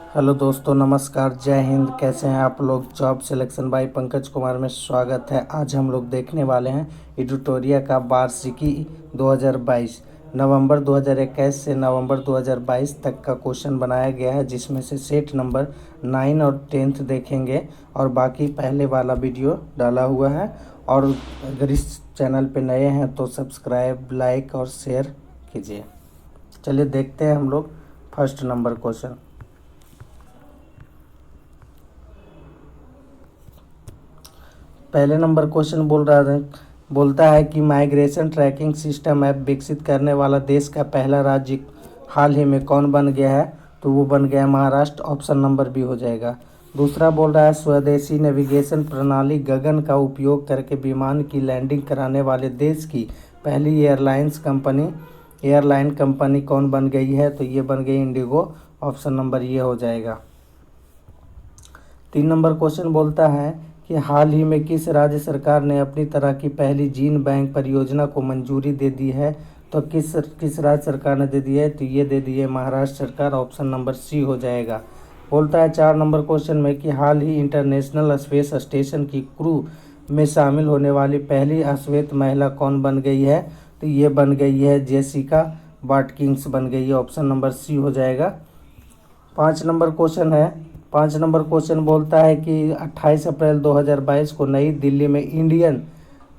Hello दोस्तों, नमस्कार, जय हिंद। कैसे हैं आप लोग। Job selection bye Pankaj Kumar में स्वागत है। आज हम लोग देखने वाले हैं एडिटोरिया का वार्षिकी 2022 नवंबर 2021 से नवंबर 2022 तक का क्वेश्चन बनाया गया है, जिसमें से सेट नंबर 9 और 10th देखेंगे और बाकी पहले वाला वीडियो डाला हुआ है। और अगर इस चैनल पे नए हैं तो सब्सक्राइब, लाइक और शेयर कीजिए। चलिए देखते हैं हम लोग फर्स्ट नंबर क्वेश्चन। पहले नंबर क्वेश्चन बोलता है कि माइग्रेशन ट्रैकिंग सिस्टम ऐप विकसित करने वाला देश का पहला राज्य हाल ही में कौन बन गया है। तो वो बन गया महाराष्ट्र। ऑप्शन नंबर बी हो जाएगा। दूसरा बोल रहा है स्वदेशी नेविगेशन प्रणाली गगन का उपयोग करके विमान की लैंडिंग कराने वाले देश की पहली एयरलाइन कंपनी कौन बन गई है। तो ये बन गई इंडिगो। ऑप्शन नंबर ये हो जाएगा। 3 नंबर क्वेश्चन बोलता है कि हाल ही में किस राज्य सरकार ने अपनी तरह की पहली जीन बैंक परियोजना को मंजूरी दे दी है। तो किस राज्य सरकार ने दे दी है। तो ये दे दी है महाराष्ट्र सरकार। ऑप्शन नंबर सी हो जाएगा। बोलता है 4 नंबर क्वेश्चन में कि हाल ही इंटरनेशनल स्पेस स्टेशन की क्रू में शामिल होने वाली पहली अश्वेत महिला कौन बन गई है। तो ये बन गई है जेसिका वाटकिंस बन गई है। ऑप्शन नंबर सी हो जाएगा। 5 नंबर क्वेश्चन बोलता है कि 28 अप्रैल 2022 को नई दिल्ली में Indian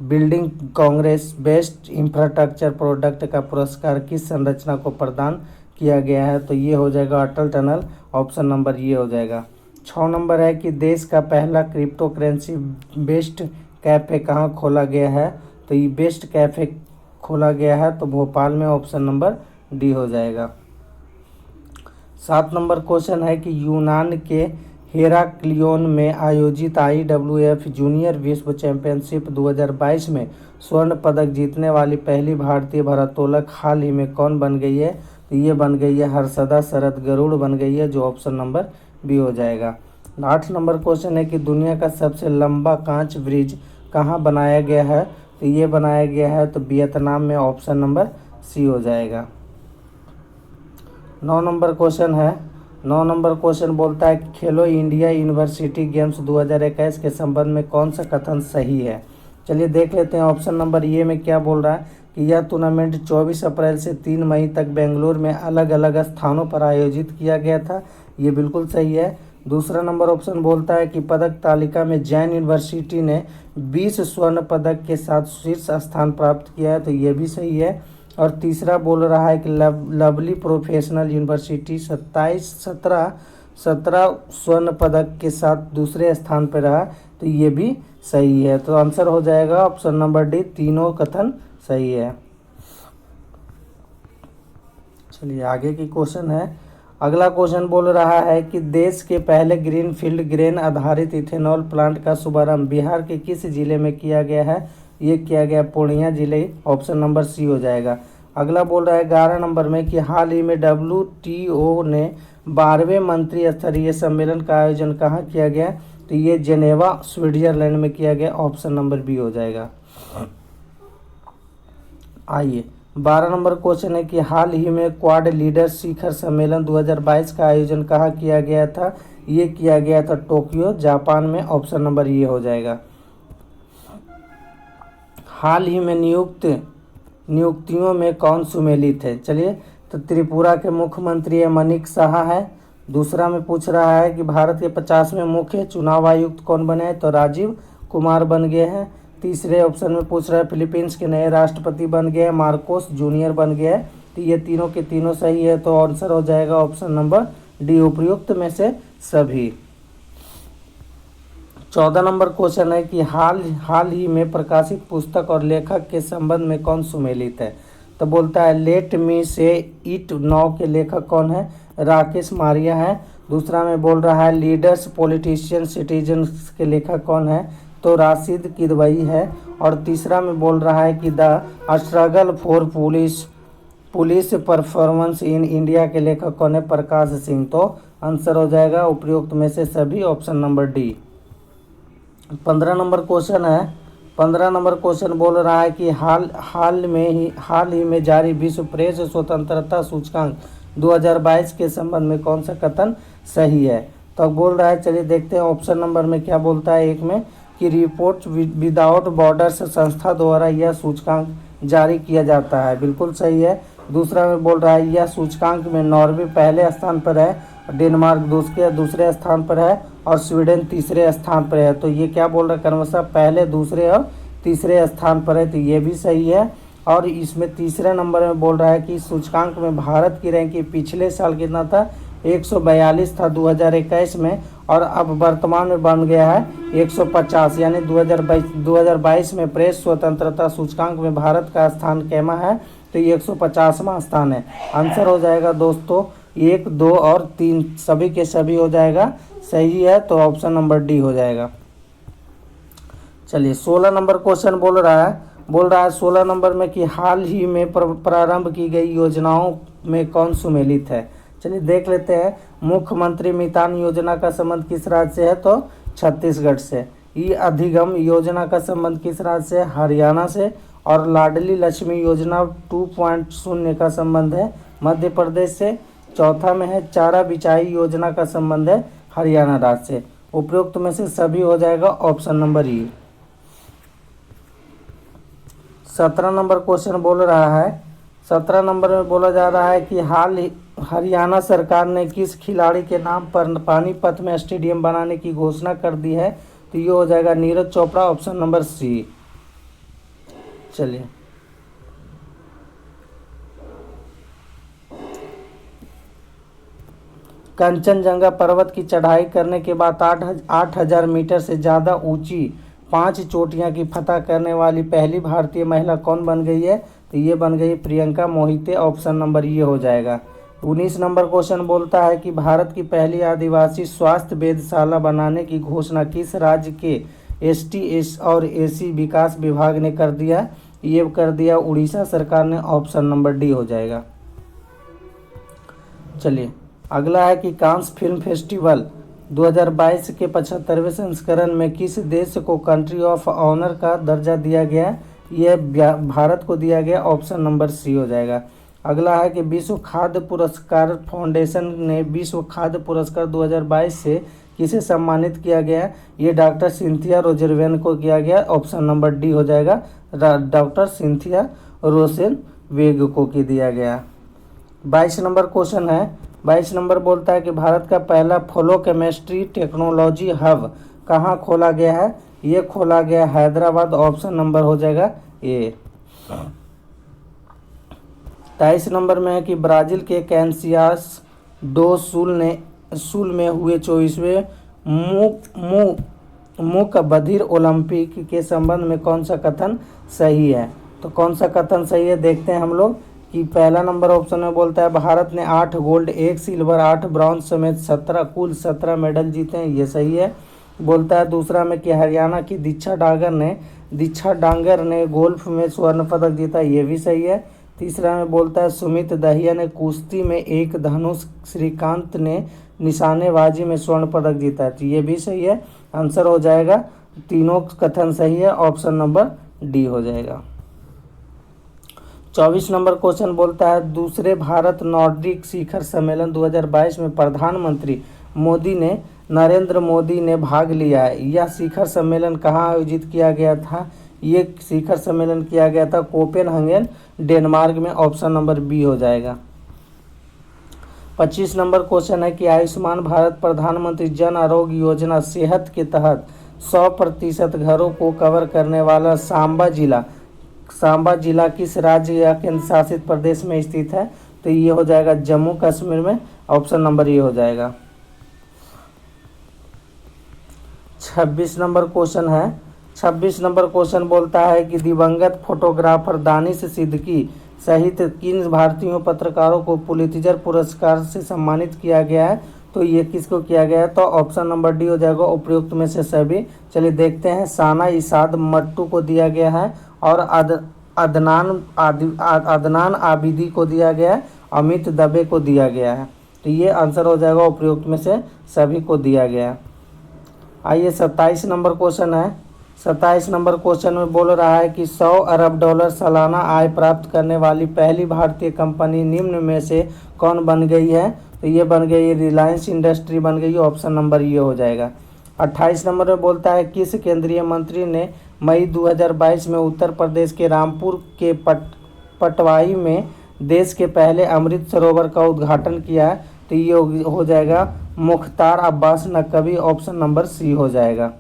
building Congress best infrastructure product का पुरस्कार किस संरचना को प्रदान किया गया है। तो ये हो जाएगा अटल टनल। ऑप्शन नंबर ये हो जाएगा। 6 नंबर है कि देश का पहला क्रिप्टो करेंसी बेस्ट कैफ़े कहाँ खोला गया है। तो ये बेस्ट कैफ़े खोला गया है तो भोपाल में। ऑप्शन नंबर डी हो जाएगा। 7 नंबर क्वेश्चन है कि यूनान के हेराक्लियोन में आयोजित IWF जूनियर विश्व चैंपियनशिप 2022 में स्वर्ण पदक जीतने वाली पहली भारतीय भारोत्तोलक हाल ही में कौन बन गई है। तो ये बन गई है हर्षदा शरद गरुड़ बन गई है, जो ऑप्शन नंबर बी हो जाएगा। 8 नंबर क्वेश्चन है कि दुनिया का सबसे लंबा कांच ब्रिज कहाँ बनाया गया है। तो ये बनाया गया है तो वियतनाम में। ऑप्शन नंबर सी हो जाएगा। 9 नंबर क्वेश्चन बोलता है कि खेलो इंडिया यूनिवर्सिटी गेम्स 2021 के संबंध में कौन सा कथन सही है। चलिए देख लेते हैं। ऑप्शन नंबर ये में क्या बोल रहा है कि यह टूर्नामेंट 24 अप्रैल से 3 मई तक बेंगलुरु में अलग अलग स्थानों पर आयोजित किया गया था। ये बिल्कुल सही है। दूसरा नंबर ऑप्शन बोलता है कि पदक तालिका में जैन यूनिवर्सिटी ने 20 स्वर्ण पदक के साथ शीर्ष स्थान प्राप्त किया है। तो ये भी सही है। और तीसरा बोल रहा है कि लवली प्रोफेशनल यूनिवर्सिटी 17 स्वर्ण पदक के साथ दूसरे स्थान पर रहा। तो ये भी सही है। तो आंसर हो जाएगा ऑप्शन नंबर डी। तीनों कथन सही है। चलिए आगे की क्वेश्चन है। अगला क्वेश्चन बोल रहा है कि देश के पहले ग्रीनफील्ड ग्रेन आधारित इथेनॉल प्लांट का शुभारंभ बिहार के किस जिले में किया गया है। ये किया गया पूर्णिया जिले। ऑप्शन नंबर सी हो जाएगा। अगला बोल रहा है 11 नंबर में कि हाल ही में WTO ने 12वें मंत्री स्तरीय सम्मेलन का आयोजन कहाँ किया गया। तो ये जेनेवा स्विट्जरलैंड में किया गया। ऑप्शन नंबर बी हो जाएगा। आइए 12 नंबर क्वेश्चन है कि हाल ही में क्वाड लीडर शिखर सम्मेलन 2022 का आयोजन कहाँ किया गया था। ये किया गया था टोक्यो जापान में। ऑप्शन नंबर ये हो जाएगा। हाल ही में नियुक्तियों में कौन सुमेलित है। चलिए तो त्रिपुरा के मुख्यमंत्री मनिक साहा है। दूसरा में पूछ रहा है कि भारत के 50वें मुख्य चुनाव आयुक्त कौन बने हैं। तो राजीव कुमार बन गए हैं। तीसरे ऑप्शन में पूछ रहा है फिलीपींस के नए राष्ट्रपति बन गए हैं, मार्कोस जूनियर बन गया है। तो ये तीनों के तीनों सही है। तो आंसर हो जाएगा ऑप्शन नंबर डी, उपयुक्त में से सभी। 14 नंबर क्वेश्चन है कि हाल ही में प्रकाशित पुस्तक और लेखक के संबंध में कौन सुमेलित है। तो बोलता है लेट मी से इट नाउ के लेखक कौन है। राकेश मारिया है। दूसरा में बोल रहा है लीडर्स पॉलिटिशियन सिटीजन्स के लेखक कौन है। तो राशिद किदवई है। और तीसरा में बोल रहा है कि the struggle for police performance in India के लेखक कौन है। प्रकाश सिंह। तो आंसर हो जाएगा उपयुक्त में से सभी। Option number D. 15 number question बोल रहा है कि हाल ही में जारी विश्व प्रेस स्वतंत्रता सूचकांक 2022 के संबंध में कौन सा कथन सही है। तो बोल रहा है, चलिए देखते हैं ऑप्शन नंबर में क्या बोलता है। एक में कि रिपोर्ट विदाउट बॉर्डर्स संस्था द्वारा यह सूचकांक जारी किया जाता है, बिल्कुल सही है। दूसरा में बोल रहा है यह सूचकांक में नॉर्वे पहले स्थान पर है, डेनमार्क दूसरे स्थान पर है और स्वीडन तीसरे स्थान पर है। तो ये क्या बोल रहा है, क्रमशः पहले, दूसरे और तीसरे स्थान पर है, तो ये भी सही है। और इसमें तीसरे नंबर में बोल रहा है कि सूचकांक में भारत की रैंकिंग पिछले साल कितना था, 142 था 2021 में, और अब वर्तमान में बन गया है 150, यानी 2022 में प्रेस स्वतंत्रता सूचकांक में भारत का स्थान कैमा है, तो ये 150वां स्थान है। आंसर हो जाएगा दोस्तों 1, 2 और 3 सभी के सभी हो जाएगा सही है, तो ऑप्शन नंबर डी हो जाएगा। चलिए 16 नंबर क्वेश्चन बोल रहा है 16 नंबर में कि हाल ही में प्रारंभ की गई योजनाओं में कौन सुमेलित है। चलिए देख लेते हैं। मुख्यमंत्री मितान योजना का संबंध किस राज्य से है, तो छत्तीसगढ़ से। ई अधिगम योजना का संबंध किस राज्य से, हरियाणा से। और लाडली लक्ष्मी योजना 2.0 का संबंध है मध्य प्रदेश से। चौथा में है चारा बिछाई योजना का संबंध है हरियाणा राज्य से। उपरोक्त में से सभी हो जाएगा ऑप्शन नंबर ई। 17 नंबर क्वेश्चन बोल रहा है, 17 नंबर में बोला जा रहा है कि हरियाणा सरकार ने किस खिलाड़ी के नाम पर पानीपत में स्टेडियम बनाने की घोषणा कर दी है, तो ये हो जाएगा Neeraj Chopra, option number C. चलिए कंचनजंगा पर्वत की चढ़ाई करने के बाद 8,000 मीटर से ज़्यादा ऊंची 5 चोटियां की फतह करने वाली पहली भारतीय महिला कौन बन गई है, तो ये बन गई प्रियंका मोहिते, ऑप्शन नंबर ये हो जाएगा। 19 नंबर क्वेश्चन बोलता है कि भारत की पहली आदिवासी स्वास्थ्य वेधशाला बनाने की घोषणा किस राज्य के ST और AC विकास विभाग ने कर दिया, ये कर दिया उड़ीसा सरकार ने, ऑप्शन नंबर डी हो जाएगा। चलिए अगला है कि कांस फिल्म फेस्टिवल 2022 के 75वें संस्करण में किस देश को कंट्री ऑफ ऑनर का दर्जा दिया गया, यह भारत को दिया गया, ऑप्शन नंबर सी हो जाएगा। अगला है कि विश्व खाद्य पुरस्कार फाउंडेशन ने विश्व खाद्य पुरस्कार 2022 से किसे सम्मानित किया गया, ये डॉक्टर सिंथिया रोजेरवेन को किया गया, ऑप्शन नंबर डी हो जाएगा। डॉक्टर सिंथिया रोजेरवेन को दिया गया। 22 नंबर क्वेश्चन है, 22 नंबर बोलता है कि भारत का पहला फ्लो केमिस्ट्री टेक्नोलॉजी हब कहाँ खोला गया है, ये खोला गया हैदराबाद, ऑप्शन नंबर हो जाएगा ए। 23 नंबर में है कि ब्राज़ील के कैसियास डो सूल में हुए 24वें मूक बधिर ओलंपिक के संबंध में कौन सा कथन सही है, तो कौन सा कथन सही है देखते हैं हम लोग। कि पहला नंबर ऑप्शन में बोलता है भारत ने 8 गोल्ड 1 सिल्वर 8 ब्रॉन्ज समेत 17 कुल 17 मेडल जीते हैं, ये सही है। बोलता है दूसरा में कि हरियाणा की दीक्षा डांगर ने गोल्फ में स्वर्ण पदक जीता, ये भी सही है। तीसरा में बोलता है सुमित दहिया ने कुश्ती में एक धनुष, श्रीकांत ने निशानेबाजी में स्वर्ण पदक जीता है, तो ये भी सही है। आंसर हो जाएगा, तीनों कथन सही है, ऑप्शन नंबर डी हो जाएगा। 24 नंबर क्वेश्चन बोलता है दूसरे भारत नॉर्डिक शिखर सम्मेलन 2022 में प्रधानमंत्री नरेंद्र मोदी ने भाग लिया है, यह शिखर सम्मेलन कहाँ आयोजित किया गया था, ये शिखर सम्मेलन किया गया था कोपेनहेगन डेनमार्क में, ऑप्शन नंबर बी हो जाएगा। 25 नंबर क्वेश्चन है कि आयुष्मान भारत प्रधानमंत्री जन आरोग्य योजना सेहत के तहत 100% घरों को कवर करने वाला सांबा जिला किस राज्य या केंद्र शासित प्रदेश में स्थित है, तो ये हो जाएगा जम्मू कश्मीर में, ऑप्शन नंबर ये हो जाएगा। 26 नंबर क्वेश्चन है, 26 नंबर क्वेश्चन बोलता है कि दिवंगत फोटोग्राफर दानिश सिद्दीकी सहित किन भारतीय पत्रकारों को पुलित्जर पुरस्कार से सम्मानित किया गया है, तो ये किसको किया गया है, तो ऑप्शन नंबर डी हो जाएगा उपयुक्त में से सभी। चलिए देखते हैं, साना इसाद मट्टू को दिया गया है और अदनान आबिदी को दिया गया है, अमित दबे को दिया गया है, तो ये आंसर हो जाएगा उपयुक्त में से सभी को दिया गया है। आइए 27 नंबर क्वेश्चन है, 27 नंबर क्वेश्चन में बोल रहा है कि 100 अरब डॉलर सालाना आय प्राप्त करने वाली पहली भारतीय कंपनी निम्न में से कौन बन गई है? तो ये बन गई है रिलायंस इंडस्ट्री बन गई है। ऑप्शन नंबर ये हो जाएगा। 28 नंबर में बोलता है किस केंद्रीय मंत्री ने मई 2022 में उत्तर प्रदेश के रामपुर के पटवाई में देश के पहले अमृत सरोवर का उद्घाटन किया है? तो ये हो जाएगा Mukhtar Abbas Naqvi. Option number C हो जाएगा।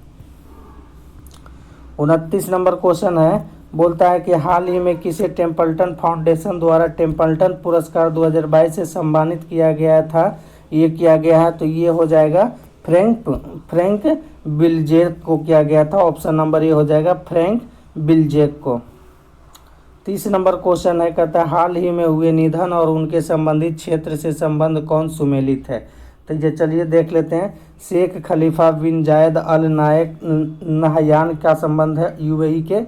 29 नंबर क्वेश्चन है, बोलता है कि हाल ही में किसे टेम्पल्टन फाउंडेशन द्वारा टेम्पल्टन पुरस्कार 2022 से सम्मानित किया गया था? ये किया गया है तो ये हो जाएगा फ्रैंक बिलजेक को किया गया था। ऑप्शन नंबर ये हो जाएगा फ्रैंक बिलजेक को। 30 नंबर क्वेश्चन है, कहता है हाल ही में हुए निधन और उनके संबंधित क्षेत्र से संबंध कौन सुमेलित है? तो ये चलिए देख लेते हैं। शेख खलीफा बिन जायद अल नहयान का संबंध है, यूएई के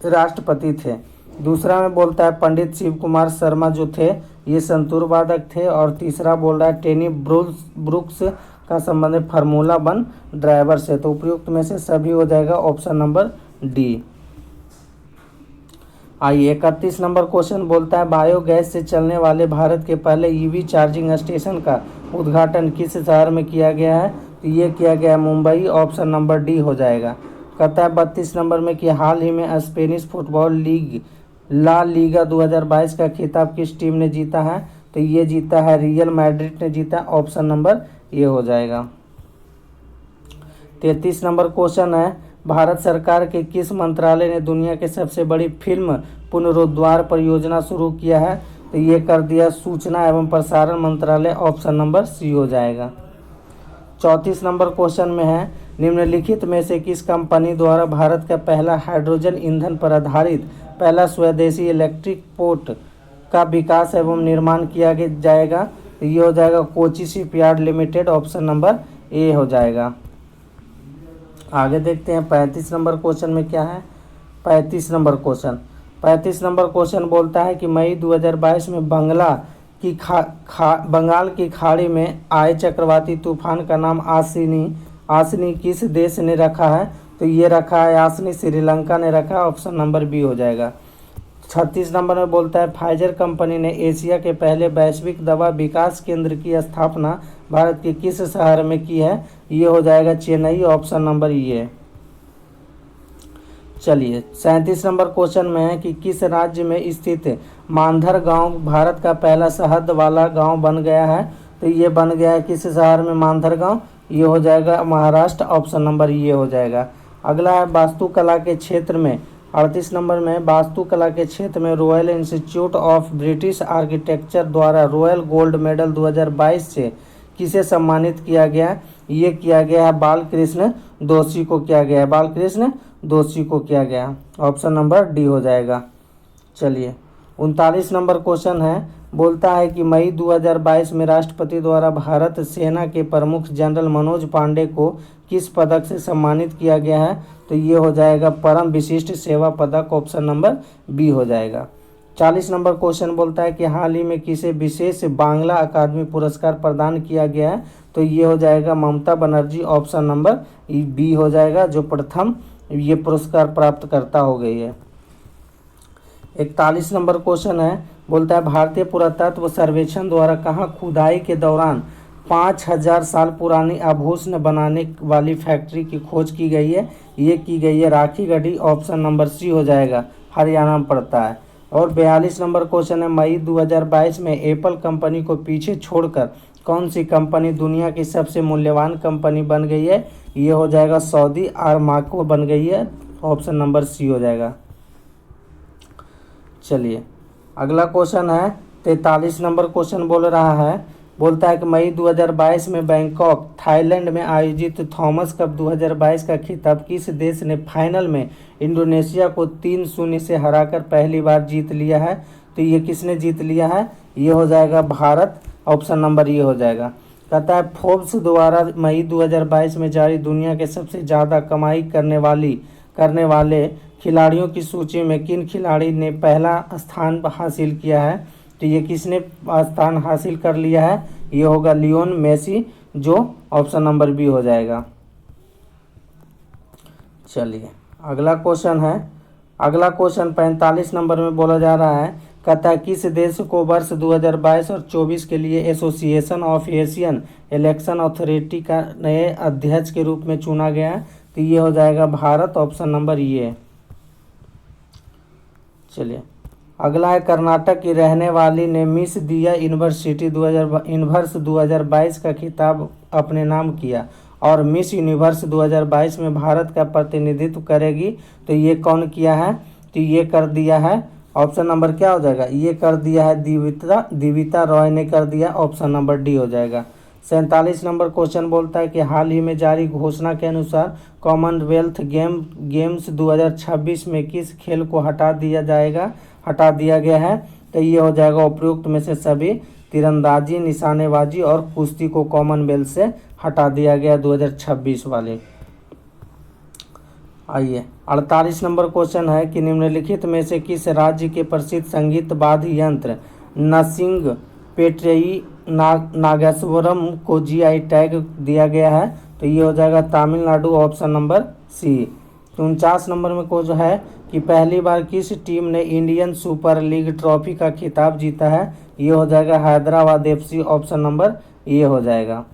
राष्ट्रपति थे। दूसरा में बोलता है पंडित शिव कुमार शर्मा जो थे ये संतूर वादक थे। और तीसरा बोल रहा है टेनी ब्रुक्स का संबंध है फार्मूला 1 ड्राइवर से। तो उपयुक्त में से सभी हो जाएगा ऑप्शन नंबर डी। आइए 31 नंबर क्वेश्चन बोलता है बायोगैस से चलने वाले भारत के पहले ईवी चार्जिंग स्टेशन का उद्घाटन किस शहर में किया गया है? तो ये किया गया है मुंबई। ऑप्शन नंबर डी हो जाएगा। कहता है 32 नंबर में कि हाल ही में Spanish football league La Liga 2022 का खिताब किस टीम ने जीता है? तो ये जीता है रियल मैड्रिड ने जीता। ऑप्शन नंबर ये हो जाएगा। 33 नंबर क्वेश्चन है भारत सरकार के किस मंत्रालय ने दुनिया के सबसे बड़ी फिल्म पुनरुद्धार परियोजना शुरू किया है? तो ये कर दिया सूचना एवं प्रसारण मंत्रालय। ऑप्शन नंबर सी हो जाएगा। 34 नंबर क्वेश्चन में है निम्नलिखित में से किस कंपनी द्वारा भारत का पहला हाइड्रोजन ईंधन पर आधारित पहला स्वदेशी इलेक्ट्रिक पोर्ट का विकास एवं निर्माण किया जाएगा? तो ये हो जाएगा Kochi shipyard limited. Option number A हो जाएगा। आगे देखते हैं 35 नंबर क्वेश्चन में क्या है। 35 नंबर क्वेश्चन बोलता है कि मई 2022 में बंगाल की खाड़ी में आए चक्रवाती तूफान का नाम आसनी किस देश ने रखा है? तो ये रखा है आसनी श्रीलंका ने रखा है। ऑप्शन नंबर बी हो जाएगा। 36 नंबर में बोलता है फाइजर कंपनी ने एशिया के पहले वैश्विक दवा विकास केंद्र की स्थापना भारत के किस शहर में की है? ये हो जाएगा चेन्नई। ऑप्शन नंबर ये। चलिए 37 नंबर क्वेश्चन में है कि किस राज्य में स्थित मानधर गांव भारत का पहला शहद वाला गांव बन गया है? तो ये बन गया है किस शहर में मानधर गांव? ये हो जाएगा महाराष्ट्र। ऑप्शन नंबर ये हो जाएगा। अगला है वास्तुकला के क्षेत्र में 38 नंबर में वास्तुकला के क्षेत्र में royal institute of British architecture द्वारा रॉयल गोल्ड मेडल 2022 से किसे सम्मानित किया गया? ये किया गया है बालकृष्ण दोषी को किया गया है। बालकृष्ण दोषी को किया गया। ऑप्शन नंबर डी हो जाएगा। चलिए 39 नंबर क्वेश्चन है, बोलता है कि मई 2022 में राष्ट्रपति द्वारा भारत सेना के प्रमुख जनरल मनोज पांडे को किस पदक से सम्मानित किया गया है? तो ये हो जाएगा परम विशिष्ट सेवा पदक। ऑप्शन नंबर बी हो जाएगा। 40 नंबर क्वेश्चन बोलता है कि हाल ही में किसे विशेष बांग्ला अकादमी पुरस्कार प्रदान किया गया है? तो ये हो जाएगा Mamata Banerjee. Option number B हो जाएगा, जो प्रथम ये पुरस्कार प्राप्त करता हो गई है। 41 नंबर क्वेश्चन है, बोलता है भारतीय पुरातत्व सर्वेक्षण द्वारा कहाँ खुदाई के दौरान 5000 साल पुरानी आभूषण बनाने वाली फैक्ट्री की खोज की गई है? ये की गई है राखीगढ़ी। ऑप्शन नंबर सी हो जाएगा, हरियाणा में पड़ता है। और 42 नंबर क्वेश्चन है, मई 2022 में एप्पल कंपनी को पीछे छोड़कर कौन सी कंपनी दुनिया की सबसे मूल्यवान कंपनी बन गई है? ये हो जाएगा सऊदी अरामको बन गई है। ऑप्शन नंबर सी हो जाएगा। चलिए अगला क्वेश्चन है 43 नंबर क्वेश्चन बोल रहा है, बोलता है कि मई 2022 में बैंकॉक थाईलैंड में आयोजित थॉमस कप 2022 का खिताब किस देश ने फाइनल में इंडोनेशिया को 3-0 से हराकर पहली बार जीत लिया है? तो ये किसने जीत लिया है? ये हो जाएगा भारत। ऑप्शन नंबर ये हो जाएगा। कहता है फोर्ब्स द्वारा मई 2022 में जारी दुनिया के सबसे ज़्यादा कमाई करने वाले खिलाड़ियों की सूची में किन खिलाड़ी ने पहला स्थान हासिल किया है? तो ये किसने स्थान हासिल कर लिया है? ये होगा लियोन मेसी, जो ऑप्शन नंबर बी हो जाएगा। चलिए अगला क्वेश्चन 45 नंबर में बोला जा रहा है, कहता है किस देश को वर्ष 2022 और 24 के लिए association of Asian election authority का नए अध्यक्ष के रूप में चुना गया है? तो ये हो जाएगा भारत, ऑप्शन नंबर ये है। चलिए अगला है, कर्नाटक की रहने वाली ने मिस दिया यूनिवर्सिटी 2022 का खिताब अपने नाम किया और मिस यूनिवर्स 2022 में भारत का प्रतिनिधित्व करेगी। तो ये कौन किया है? तो ये कर दिया है, ऑप्शन नंबर क्या हो जाएगा? ये कर दिया है दिविता रॉय ने कर दिया, ऑप्शन नंबर डी हो जाएगा। 47 नंबर क्वेश्चन बोलता है कि हाल ही में जारी घोषणा के अनुसार कॉमनवेल्थ गेम्स 2026 में किस खेल को हटा दिया गया है? तो ये हो जाएगा उपयुक्त में से सभी, तीरंदाजी, निशानेबाजी और कुश्ती को कॉमनवेल्थ से हटा दिया गया 2026 वाले। आइए 48 नंबर क्वेश्चन है कि निम्नलिखित में से किस राज्य के प्रसिद्ध संगीत वाद्य यंत्र नसिंग पेट्रेई नागेश्वरम को जीआई टैग दिया गया है? तो ये हो जाएगा Tamil Nadu, option number C. 49 number में को जो है कि पहली बार किस टीम ने इंडियन सुपर लीग ट्रॉफी का खिताब जीता है? ये हो जाएगा हैदराबाद एफसी, ऑप्शन नंबर ये हो जाएगा।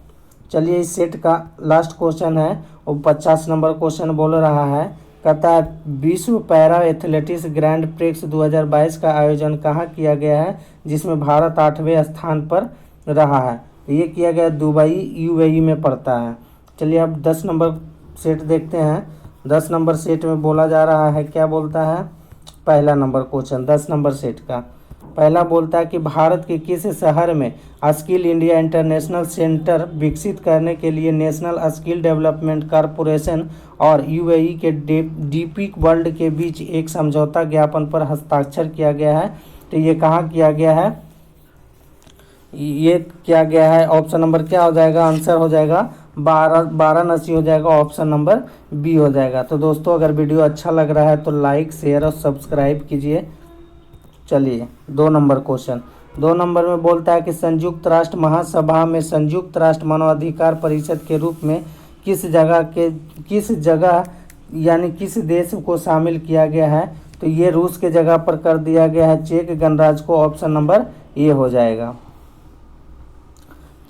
चलिए इस सेट का लास्ट क्वेश्चन है, वो 50 नंबर क्वेश्चन बोल रहा है, कहता है विश्व पैरा एथलेटिक्स ग्रैंड प्रिक्स 2022 का आयोजन कहाँ किया गया है जिसमें भारत 8वें स्थान पर रहा है? ये किया गया दुबई, यूएई में पड़ता है। चलिए अब 10 नंबर सेट देखते हैं। 10 नंबर सेट में बोला जा रहा है, क्या बोलता है? पहला नंबर क्वेश्चन 10 नंबर सेट का पहला बोलता है कि भारत के किस शहर में स्किल इंडिया इंटरनेशनल सेंटर विकसित करने के लिए नेशनल स्किल डेवलपमेंट कॉरपोरेशन और यूएई के डीपी वर्ल्ड के बीच एक समझौता ज्ञापन पर हस्ताक्षर किया गया है? तो ये कहाँ किया गया है? ये किया गया है, ऑप्शन नंबर क्या हो जाएगा? आंसर हो जाएगा वाराणसी हो जाएगा, ऑप्शन नंबर बी हो जाएगा। तो दोस्तों अगर वीडियो अच्छा लग रहा है तो लाइक, शेयर और सब्सक्राइब कीजिए। चलिए 2 नंबर क्वेश्चन 2 नंबर में बोलता है कि संयुक्त राष्ट्र महासभा में संयुक्त राष्ट्र मानवाधिकार परिषद के रूप में किस जगह यानी किस देश को शामिल किया गया है? तो ये रूस के जगह पर कर दिया गया है चेक गणराज्य को, ऑप्शन नंबर ए हो जाएगा।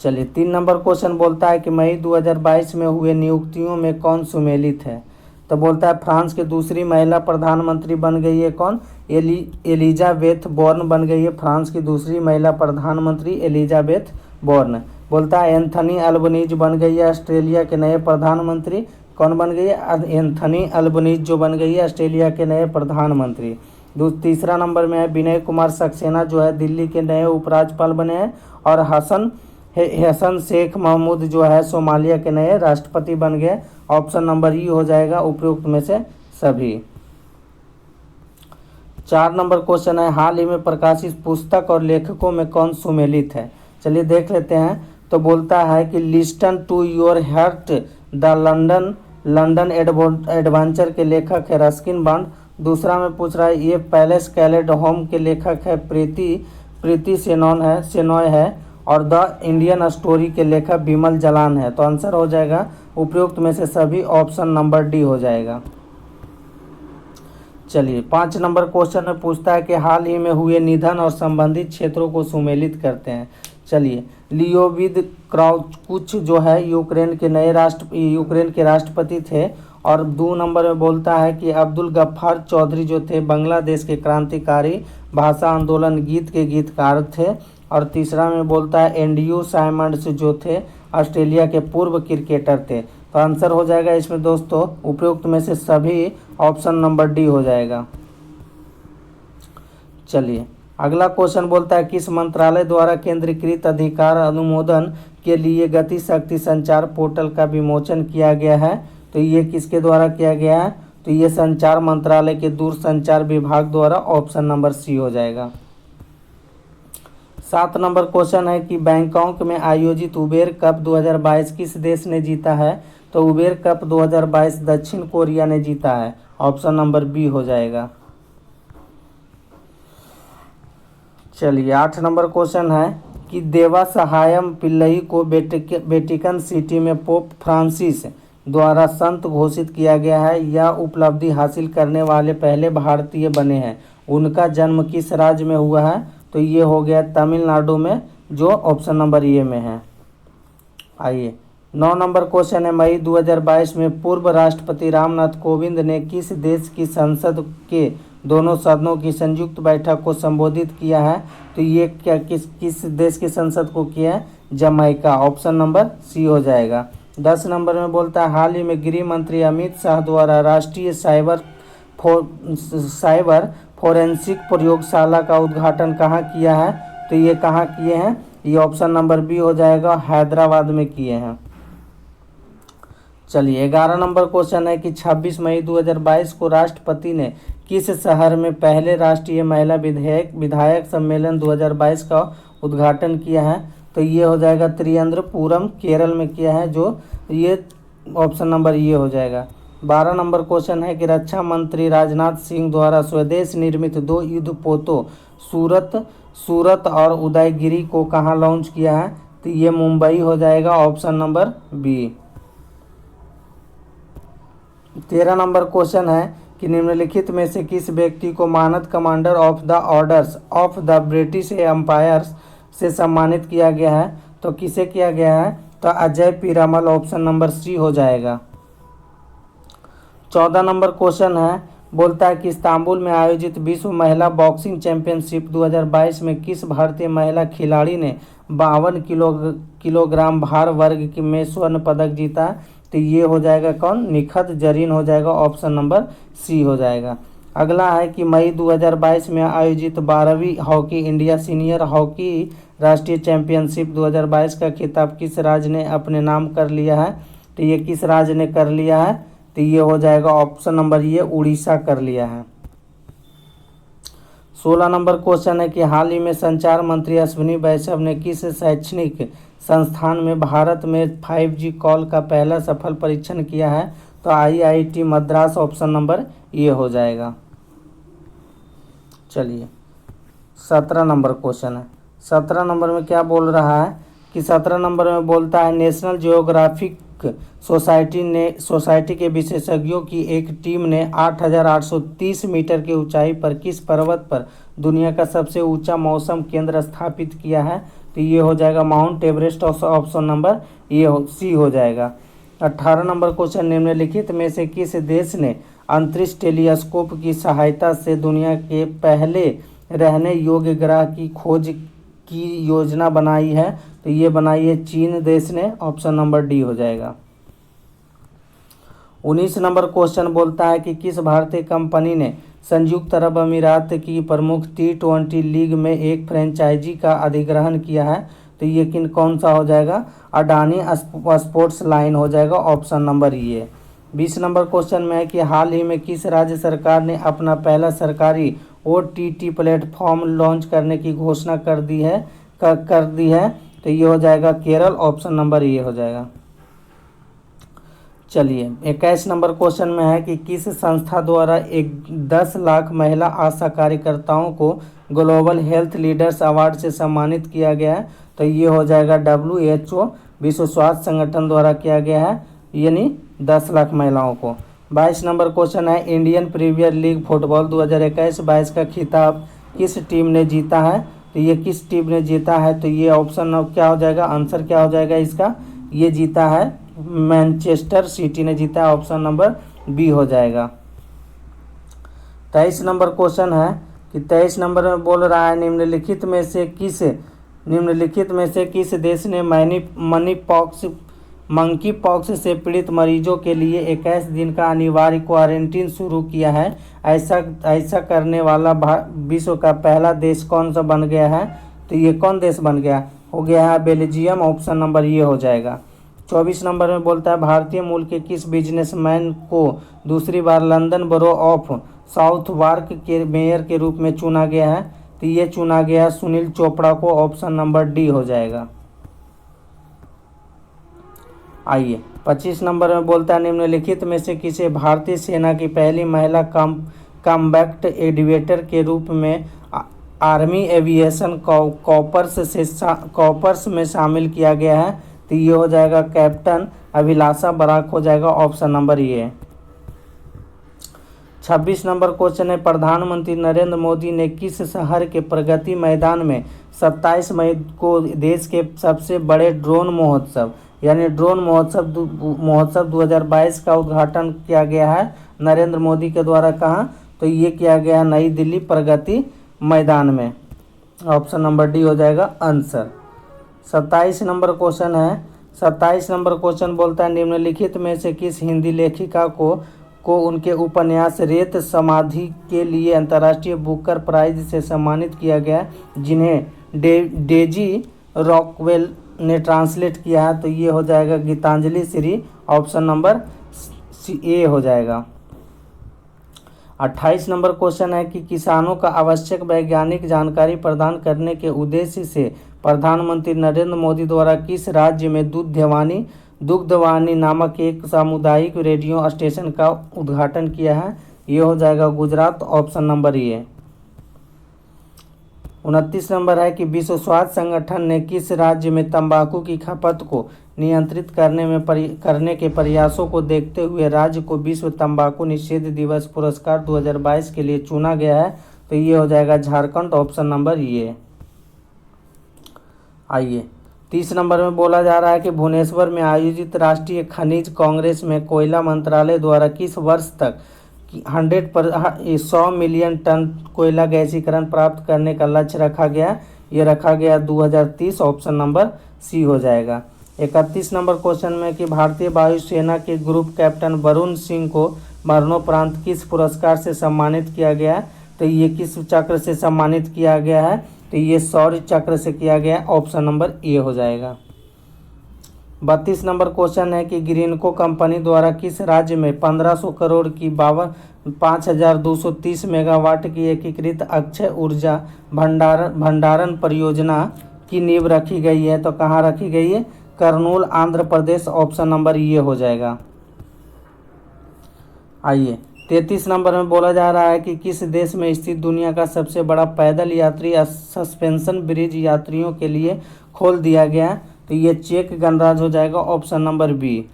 चलिए 3 नंबर क्वेश्चन बोलता है कि मई 2022 में हुए नियुक्तियों में कौन सुमेलित है? तो बोलता है फ्रांस की दूसरी महिला प्रधानमंत्री बन गई है कौन? एलिजाबेथ बोर्न बन गई है फ्रांस की दूसरी महिला प्रधानमंत्री एलिजाबेथ बोर्न। बोलता है एंथनी अल्बनीज बन गई है ऑस्ट्रेलिया के नए प्रधानमंत्री। कौन बन गई है? एंथनी अल्बनीज जो बन गई है ऑस्ट्रेलिया के नए प्रधानमंत्री। तीसरा नंबर में है विनय कुमार सक्सेना जो है दिल्ली के नए उपराज्यपाल बने हैं और हसन शेख महमूद जो है सोमालिया के नए राष्ट्रपति बन गए, ऑप्शन नंबर ई हो जाएगा उपयुक्त में से सभी। 4 नंबर क्वेश्चन है हाल ही में प्रकाशित पुस्तक और लेखकों में कौन सुमेलित है? चलिए देख लेते हैं। तो बोलता है कि listen to your heart the London adventure के लेखक है रस्किन बॉन्ड। दूसरा में पूछ रहा है ये पैलेस कैलेड होम के लेखक है प्रीति सेनॉय है और द इंडियन स्टोरी के लेखक बिमल जलान है। तो आंसर हो जाएगा उपयुक्त में से सभी, ऑप्शन नंबर डी हो जाएगा। चलिए 5 नंबर क्वेश्चन में पूछता है कि हाल ही में हुए निधन और संबंधित क्षेत्रों को सुमेलित करते हैं। चलिए लियोविद क्राउचुक जो है यूक्रेन के राष्ट्रपति थे। और 2 नंबर में बोलता है कि अब्दुल गफ्फार चौधरी जो थे बांग्लादेश के क्रांतिकारी भाषा आंदोलन गीत के गीतकार थे। और तीसरा में बोलता है एंड्रयू साइमंड्स जो थे ऑस्ट्रेलिया के पूर्व क्रिकेटर थे। तो आंसर हो जाएगा इसमें दोस्तों उपयुक्त में से सभी, ऑप्शन नंबर डी हो जाएगा। चलिए अगला क्वेश्चन बोलता है किस मंत्रालय द्वारा केंद्रीकृत अधिकार अनुमोदन के लिए गति शक्ति संचार पोर्टल का विमोचन किया गया है? तो ये किसके द्वारा किया गया है? तो ये संचार मंत्रालय के दूरसंचार विभाग द्वारा, ऑप्शन नंबर सी हो जाएगा। 7 नंबर क्वेश्चन है कि बैंकॉक में आयोजित उबेर कप 2022 किस देश ने जीता है? तो उबेर कप 2022 दक्षिण कोरिया ने जीता है, ऑप्शन नंबर बी हो जाएगा। चलिए 8 नंबर क्वेश्चन है कि देवा सहायम पिल्लई को वेटिकन सिटी में पोप फ्रांसिस द्वारा संत घोषित किया गया है। यह उपलब्धि हासिल करने वाले पहले भारतीय बने हैं। उनका जन्म किस राज्य में हुआ है? तो ये हो गया तमिलनाडु में, जो ऑप्शन नंबर ए में है। आइए 9 नंबर क्वेश्चन है, मई 2022 में पूर्व राष्ट्रपति रामनाथ कोविंद ने किस देश की संसद के दोनों सदनों की संयुक्त बैठक को संबोधित किया है? तो ये क्या किस देश की संसद को किया है? जमैका, ऑप्शन नंबर सी हो जाएगा। 10 नंबर में बोलता है, हाल ही में गृह मंत्री अमित शाह द्वारा राष्ट्रीय साइबर फोरेंसिक प्रयोगशाला का उद्घाटन कहाँ किया है? तो ये कहाँ किए हैं? ये ऑप्शन नंबर बी हो जाएगा, हैदराबाद में किए हैं। चलिए 11 नंबर क्वेश्चन है कि 26 मई 2022 को राष्ट्रपति ने किस शहर में पहले राष्ट्रीय महिला विधायक सम्मेलन 2022 का उद्घाटन किया है? तो ये हो जाएगा त्रिवेंद्रपुरम, केरल में किया है, जो ये ऑप्शन नंबर ये हो जाएगा। 12 नंबर क्वेश्चन है कि रक्षा मंत्री राजनाथ सिंह द्वारा स्वदेश निर्मित 2 युद्धपोतों सूरत और उदयगिरी को कहाँ लॉन्च किया है? तो ये मुंबई हो जाएगा, option number B. 13 number question है कि निम्नलिखित में से किस व्यक्ति को मानद commander of the orders of the British Empire से सम्मानित किया गया है? तो किसे किया गया है? तो Ajay Piramal, option number C हो जाएगा। 14 नंबर क्वेश्चन है, बोलता है कि इस्तांबुल में आयोजित विश्व महिला बॉक्सिंग चैंपियनशिप 2022 में किस भारतीय महिला खिलाड़ी ने 52 किलोग्राम भार वर्ग में स्वर्ण पदक जीता? तो ये हो जाएगा कौन? निखत जरीन हो जाएगा, ऑप्शन नंबर सी हो जाएगा। अगला है कि मई 2022 में आयोजित 12वीं हॉकी इंडिया सीनियर हॉकी राष्ट्रीय चैंपियनशिप 2022 का खिताब किस राज्य ने अपने नाम कर लिया है? तो ये किस राज्य ने कर लिया है? तो ये हो जाएगा ऑप्शन नंबर ये, उड़ीसा कर लिया है। 16 नंबर क्वेश्चन है कि हाल ही में संचार मंत्री अश्विनी वैष्णव ने किस शैक्षणिक संस्थान में भारत में 5G कॉल का पहला सफल परीक्षण किया है? तो IIT मद्रास, ऑप्शन नंबर ये हो जाएगा। चलिए 17 नंबर क्वेश्चन है। 17 नंबर में क्या बोल रहा है कि 17 नंबर में बोलता है, नेशनल जियोग्राफिक सोसाइटी के विशेषज्ञों की एक टीम ने 8,830 मीटर की ऊंचाई पर किस पर्वत पर दुनिया का सबसे ऊंचा मौसम केंद्र स्थापित किया है? तो ये हो जाएगा माउंट एवरेस्ट, ऑप्शन नंबर ये सी हो जाएगा। 18 नंबर क्वेश्चन, निम्नलिखित में से किस देश ने अंतरिक्ष टेलीस्कोप की सहायता से दुनिया के पहले रहने योग्य ग्रह की खोज की योजना बनाई है? तो ये बनाई है चीन देश ने, ऑप्शन नंबर डी हो जाएगा। 19 नंबर क्वेश्चन बोलता है कि किस भारतीय कंपनी ने संयुक्त अरब अमीरात की प्रमुख T20 लीग में एक फ्रेंचाइजी का अधिग्रहण किया है? तो ये कौन सा हो जाएगा? अडानी स्पोर्ट्स लाइन हो जाएगा, ऑप्शन नंबर ये। 20 नंबर क्वेश्चन में है कि हाल ही में किस राज्य सरकार ने अपना पहला सरकारी OTT प्लेटफॉर्म लॉन्च करने की घोषणा कर दी है? तो ये हो जाएगा केरल, ऑप्शन नंबर ये हो जाएगा। चलिए 21 नंबर क्वेश्चन में है कि किस संस्था द्वारा 10 लाख महिला आशा कार्यकर्ताओं को ग्लोबल हेल्थ लीडर्स अवार्ड से सम्मानित किया गया है? तो ये हो जाएगा WHO, विश्व स्वास्थ्य संगठन द्वारा किया गया है, यानी 10 लाख महिलाओं को। 22 नंबर क्वेश्चन है, इंडियन प्रीमियर लीग फुटबॉल 2021-22 का खिताब किस टीम ने जीता है? तो ये किस टीम ने जीता है? तो ये ऑप्शन क्या हो जाएगा? आंसर क्या हो जाएगा इसका? ये जीता है मैनचेस्टर सिटी ने जीता है, ऑप्शन नंबर बी हो जाएगा। 23 नंबर क्वेश्चन है कि 23 नंबर में बोल रहा है, निम्नलिखित में से किस देश ने मंकी पॉक्स से पीड़ित मरीजों के लिए 21 दिन का अनिवार्य क्वारंटीन शुरू किया है? ऐसा करने वाला विश्व का पहला देश कौन सा बन गया है? तो ये कौन देश बन गया? हो गया है बेल्जियम, ऑप्शन नंबर ये हो जाएगा। 24 नंबर में बोलता है, भारतीय मूल के किस बिजनेसमैन को दूसरी बार लंदन बरो ऑफ साउथवार्क के मेयर के रूप में चुना गया है? तो ये चुना गया है सुनील चोपड़ा को, ऑप्शन नंबर डी हो जाएगा। आइए 25 नंबर में बोलता है, निम्नलिखित में से किसे भारतीय सेना की पहली महिला कॉम्बैट एविएटर के रूप में आर्मी एविएशन कॉर्प्स में शामिल किया गया है? तो ये हो जाएगा कैप्टन अभिलाषा बराक हो जाएगा, ऑप्शन नंबर ए। 26 नंबर क्वेश्चन है, प्रधानमंत्री नरेंद्र मोदी ने किस शहर के प्रगति मैदान में 27 मई को देश के सबसे बड़े ड्रोन महोत्सव यानी ड्रोन महोत्सव 2022 का उद्घाटन किया गया है नरेंद्र मोदी के द्वारा? कहाँ? तो ये किया गया है नई दिल्ली प्रगति मैदान में, ऑप्शन नंबर डी हो जाएगा आंसर। 27 नंबर क्वेश्चन है, 27 नंबर क्वेश्चन बोलता है निम्नलिखित में से किस हिंदी लेखिका को उनके उपन्यास रेत समाधि के लिए अंतर्राष्ट्रीय बुकर प्राइज से सम्मानित किया गया, जिन्हें डेजी रॉकवेल ने ट्रांसलेट किया है? तो ये हो जाएगा Geetanjali Shree, option number A हो जाएगा। 28 नंबर क्वेश्चन है कि किसानों का आवश्यक वैज्ञानिक जानकारी प्रदान करने के उद्देश्य से प्रधानमंत्री नरेंद्र मोदी द्वारा किस राज्य में दुग्धवाणी नामक एक सामुदायिक रेडियो स्टेशन का उद्घाटन किया है? ये हो जाएगा गुजरात, ऑप्शन नंबर ए। 29 नंबर है कि विश्व स्वास्थ्य संगठन ने किस राज्य में तंबाकू की खपत को नियंत्रित करने के प्रयासों को देखते हुए राज्य को विश्व तंबाकू निषेध दिवस पुरस्कार 2022 के लिए चुना गया है? तो ये हो जाएगा झारखंड, ऑप्शन नंबर ए। आइए 30 नंबर में बोला जा रहा है कि भुवनेश्वर में आयोजित राष्ट्रीय खनिज कांग्रेस में कोयला मंत्रालय द्वारा किस वर्ष तक 100 मिलियन टन कोयला गैसीकरण प्राप्त करने का लक्ष्य रखा गया? ये रखा गया 2030, ऑप्शन नंबर सी हो जाएगा। 31 नंबर क्वेश्चन में कि भारतीय वायुसेना के ग्रुप कैप्टन वरुण सिंह को मरणोपरांत किस पुरस्कार से सम्मानित किया गया? तो ये किस चक्र से सम्मानित किया गया है? तो ये शौर्य चक्र से किया गया, ऑप्शन नंबर ए हो जाएगा। 32 नंबर क्वेश्चन है कि ग्रीनको कंपनी द्वारा किस राज्य में 1500 करोड़ की 5230 मेगावाट की एकीकृत अक्षय ऊर्जा भंडारण परियोजना की नींव रखी गई है? तो कहाँ रखी गई है? करनूल, आंध्र प्रदेश, ऑप्शन नंबर ये हो जाएगा। आइए 33 नंबर में बोला जा रहा है कि किस देश में स्थित दुनिया का सबसे बड़ा पैदल यात्री सस्पेंशन ब्रिज यात्रियों के लिए खोल दिया गया? तो ये चेक गणराज्य हो जाएगा, ऑप्शन नंबर बी।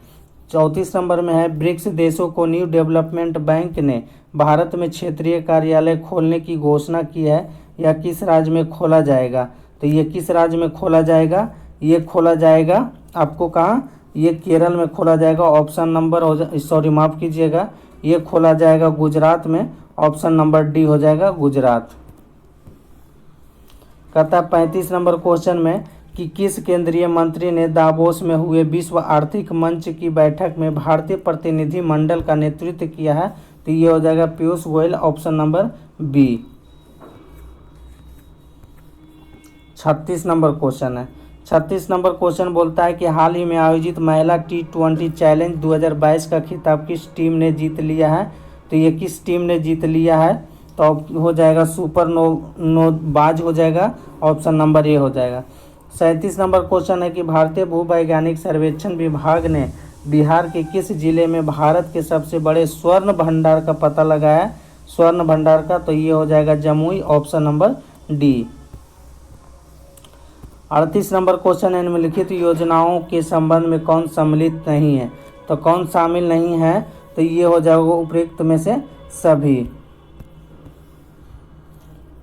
34 नंबर में है ब्रिक्स देशों को न्यू डेवलपमेंट बैंक ने भारत में क्षेत्रीय कार्यालय खोलने की घोषणा की है, या किस राज्य में खोला जाएगा? तो ये किस राज्य में खोला जाएगा? ये खोला जाएगा आपको कहाँ? ये केरल में खोला जाएगा, ऑप्शन नंबर माफ़ कीजिएगा, ये खोला जाएगा गुजरात में, ऑप्शन नंबर डी हो जाएगा गुजरात। कहता 35 नंबर क्वेश्चन में कि किस केंद्रीय मंत्री ने दावोस में हुए विश्व आर्थिक मंच की बैठक में भारतीय प्रतिनिधि मंडल का नेतृत्व किया है? तो ये हो जाएगा Piyush Goyal, option number B. 36 number question है, 36 नंबर क्वेश्चन बोलता है कि हाल ही में आयोजित महिला T20 चैलेंज 2022 का खिताब किस टीम ने जीत लिया है? तो ये किस टीम ने जीत लिया है? तो हो जाएगा सुपर नोबाज हो जाएगा, ऑप्शन नंबर ए हो जाएगा। 37 नंबर क्वेश्चन है कि भारतीय भूवैज्ञानिक सर्वेक्षण विभाग ने बिहार के किस जिले में भारत के सबसे बड़े स्वर्ण भंडार का पता लगाया? स्वर्ण भंडार का, तो ये हो जाएगा Jamui, option number D. 38 number question है निम्नलिखित योजनाओं के संबंध में कौन सम्मिलित नहीं है? तो कौन शामिल नहीं है? तो ये हो जाएगा उपयुक्त में से सभी।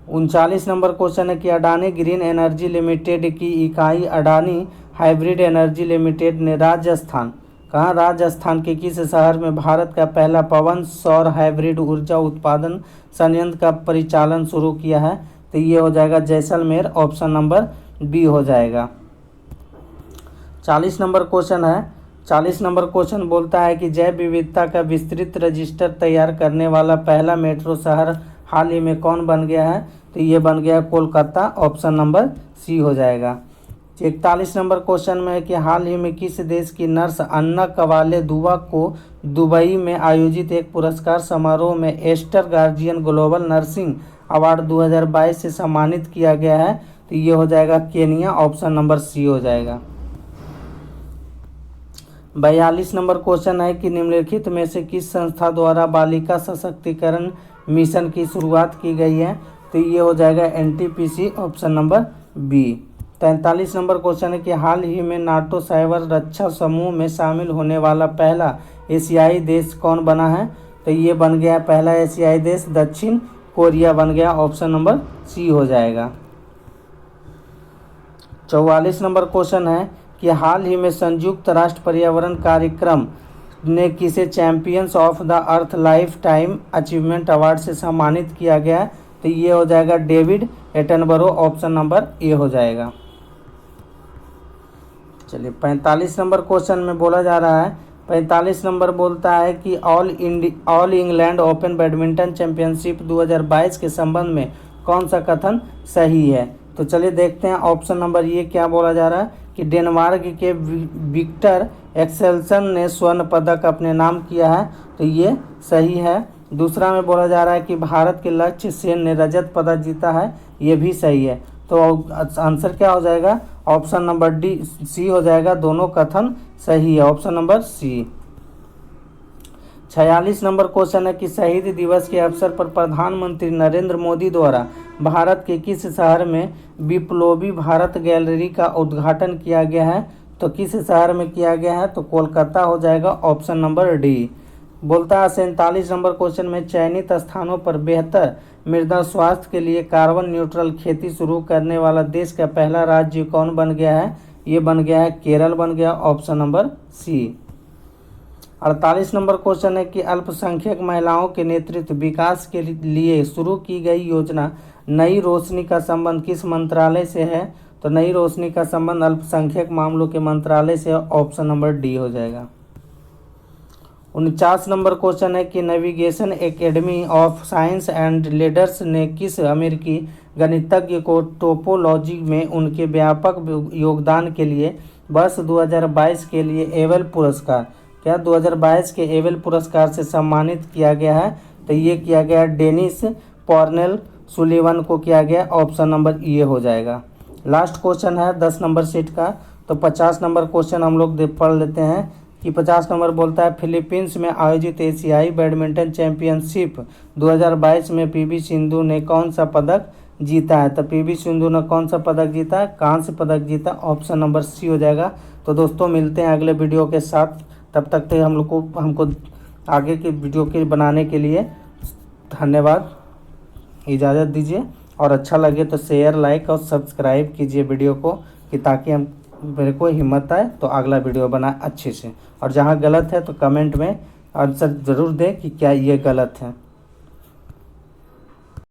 39 नंबर क्वेश्चन है कि अडानी ग्रीन एनर्जी लिमिटेड की इकाई अडानी हाइब्रिड एनर्जी लिमिटेड ने राजस्थान के किस शहर में भारत का पहला पवन सौर हाइब्रिड ऊर्जा उत्पादन संयंत्र का परिचालन शुरू किया है? तो ये हो जाएगा जैसलमेर, ऑप्शन नंबर बी हो जाएगा। 40 नंबर क्वेश्चन है, 40 नंबर क्वेश्चन बोलता है कि जैव विविधता का विस्तृत रजिस्टर तैयार करने वाला पहला मेट्रो शहर हाल ही में कौन बन गया है? तो ये बन गया कोलकाता, ऑप्शन नंबर सी हो जाएगा। 41 नंबर क्वेश्चन में है कि हाल ही में किस देश की नर्स अन्ना कवाले दुआ को दुबई में आयोजित एक पुरस्कार समारोह में Aster Guardian Global Nursing Award 2022 से सम्मानित किया गया है? तो ये हो जाएगा केनिया, ऑप्शन नंबर सी हो जाएगा। 42 नंबर क्वेश्चन है कि निम्नलिखित में से किस संस्था द्वारा बालिका सशक्तिकरण मिशन की शुरुआत की गई है? तो ये हो जाएगा NTPC, option number B. 43 number question है कि हाल ही में नाटो साइबर रक्षा समूह में शामिल होने वाला पहला एशियाई देश कौन बना है? तो ये बन गया पहला एशियाई देश दक्षिण कोरिया बन गया। ऑप्शन नंबर सी हो जाएगा। 44 नंबर क्वेश्चन है कि हाल ही में संयुक्त राष्ट्र पर्यावरण कार्यक्रम ने किसे champions of the earth life time achievement award से सम्मानित किया गया? तो ये हो जाएगा David Attenborough. Option number A हो जाएगा। चलिए 45 नंबर क्वेश्चन में बोला जा रहा है, 45 नंबर बोलता है कि all England open badminton championship 2022 के संबंध में कौन सा कथन सही है? तो चलिए देखते हैं। ऑप्शन नंबर ये क्या बोला जा रहा है कि डेनमार्क के विक्टर एक्सेल्सन ने स्वर्ण पदक अपने नाम किया है। तो ये सही है। दूसरा में बोला जा रहा है कि भारत के लक्ष्य सेन ने रजत पदक जीता है। ये भी सही है। तो आंसर क्या हो जाएगा? ऑप्शन नंबर डी सी हो जाएगा। दोनों कथन सही है। Option number C. 46 number question है कि शहीद दिवस के अवसर पर प्रधानमंत्री नरेंद्र मोदी द्वारा भारत के किस शहर में विप्लवी भारत गैलरी का उद्घाटन किया गया है? तो किस शहर में किया गया है? तो कोलकाता हो जाएगा। Option number D. बोलता है 47 नंबर क्वेश्चन में चयनित स्थानों पर बेहतर मृदा स्वास्थ्य के लिए कार्बन न्यूट्रल खेती शुरू करने वाला देश का पहला राज्य कौन बन गया है? ये बन गया है केरल बन गया। Option number C. 48 number question है कि अल्पसंख्यक महिलाओं के नेतृत्व विकास के लिए शुरू की गई योजना नई रोशनी का संबंध किस मंत्रालय से है? तो नई रोशनी का संबंध अल्पसंख्यक मामलों के मंत्रालय से। ऑप्शन नंबर डी हो जाएगा। 49 नंबर क्वेश्चन है कि navigation academy of science and letters ने किस अमेरिकी गणितज्ञ को टोपोलॉजी में उनके व्यापक योगदान के लिए वर्ष 2022 के लिए एबल पुरस्कार 2022 के एबल पुरस्कार से सम्मानित किया गया है? तो ये किया गया डेनिस पॉर्नेल सुलिवन को किया गया। ऑप्शन नंबर ये हो जाएगा। लास्ट क्वेश्चन है 10 नंबर सेट का। तो 50 नंबर क्वेश्चन हम लोग पढ़ लेते हैं कि 50 नंबर बोलता है फिलीपींस में आयोजित एशियाई बैडमिंटन चैंपियनशिप 2022 में पीवी सिंधु ने कौन सा पदक जीता है? तो पीवी सिंधु ने कौन सा पदक जीता है? कांस्य पदक जीता। ऑप्शन नंबर सी हो जाएगा। तो दोस्तों मिलते हैं अगले वीडियो के साथ। तब तक तो हमको आगे के वीडियो के बनाने के लिए धन्यवाद। इजाज़त दीजिए और अच्छा लगे तो शेयर लाइक और सब्सक्राइब कीजिए वीडियो को कि ताकि मेरे को हिम्मत आए तो अगला वीडियो बनाए अच्छे से। और जहाँ गलत है तो कमेंट में आंसर ज़रूर दें कि क्या ये गलत है।